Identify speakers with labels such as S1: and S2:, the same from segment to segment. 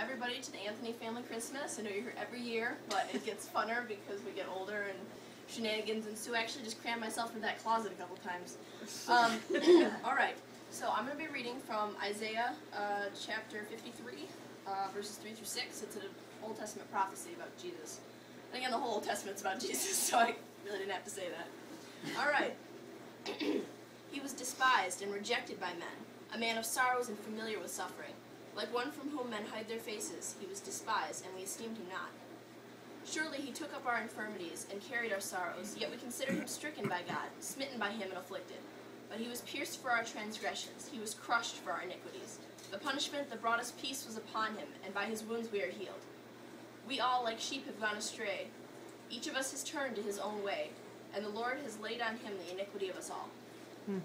S1: everybody to the Anthony Family Christmas. I know you're here every year, but it gets funner because we get older and shenanigans ensue. I actually just crammed myself into that closet a couple times. All right, so I'm going to be reading from Isaiah chapter 53, verses 3 through 6. It's an Old Testament prophecy about Jesus. And again, the whole Old Testament's about Jesus, so I really didn't have to say that. All right. He was despised and rejected by men, a man of sorrows and familiar with suffering. Like one from whom men hide their faces, he was despised, and we esteemed him not. Surely he took up our infirmities and carried our sorrows, yet we considered him stricken by God, smitten by him and afflicted. But he was pierced for our transgressions, he was crushed for our iniquities. The punishment that brought us peace was upon him, and by his wounds we are healed. We all, like sheep, have gone astray. Each of us has turned to his own way, and the Lord has laid on him the iniquity of us all.
S2: In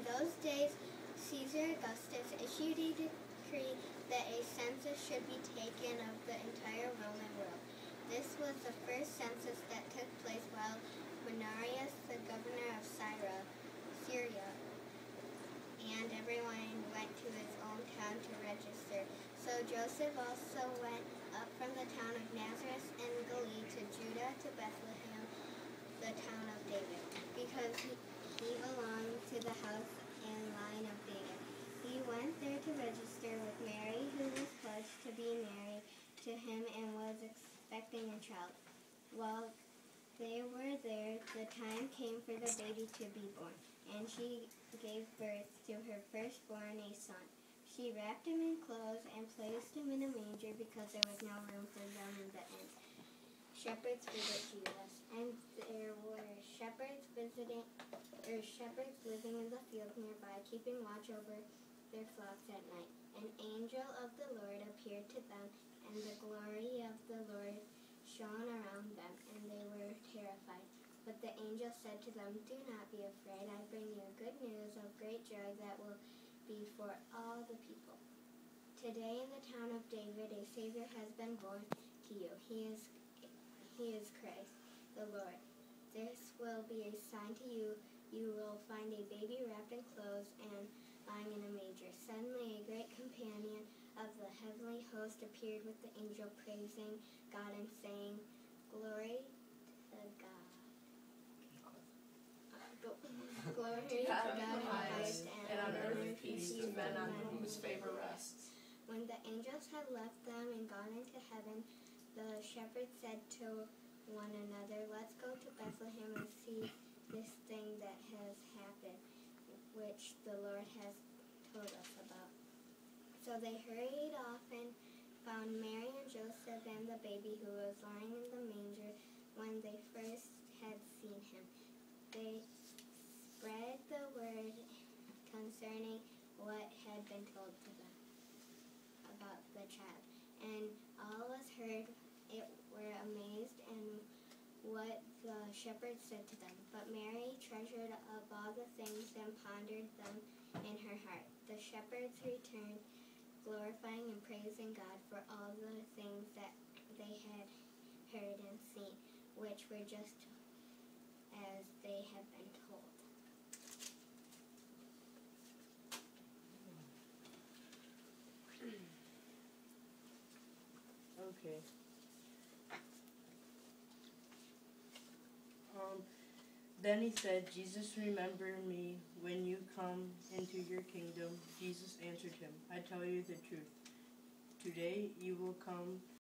S2: those days, Caesar Augustus issued a decree that a census should be taken of the entire Roman world. This was the first census that took place while Quirinius, the governor of Syria, and everyone went to his own town to register. So Joseph also went up from the town of Nazareth in Galilee to Judah to Bethlehem, the town of David, because he belonged to the house and line of David. He went there to register with Mary, who was pledged to be married to him and was expecting a child. While they were there, the time came for the baby to be born, and she gave birth to her firstborn, a son. She wrapped him in clothes and placed him in a manger because there was no room for them in the inn. Shepherds visit Jesus, and there were shepherds living in the field nearby, keeping watch over their flocks at night. An angel of the Lord appeared to them, and the glory of the Lord shone around them, and they were terrified. But the angel said to them, "Do not be afraid. I bring you good news of great joy that will be for all the people. Today in the town of David a Savior has been born to you. He is Christ, the Lord. This will be a sign to you. You will find a baby wrapped in clothes and lying in a manger." Suddenly a great companion of the heavenly host appeared with the angel, praising God and saying, "Glory to God. Glory to God in the highest, and on earth peace to men on whose favor rests." When the angels had left them and gone into heaven, the shepherds said to one another, "Let's go to Bethlehem and see this thing that has happened, which the Lord has told us about." So they hurried off and found Mary and Joseph and the baby who was lying in the manger. When they first had seen him, they spread the word concerning what had been told to them about the child. And all of us heard it were amazed and what the shepherds said to them. But Mary treasured up all the things and pondered them in her heart. The shepherds returned, glorifying and praising God for all the things that they had heard and seen, which were just as they had been told.
S3: Okay. Then he said, "Jesus, remember me when you come into your kingdom." Jesus answered him, "I tell you the truth. Today you will come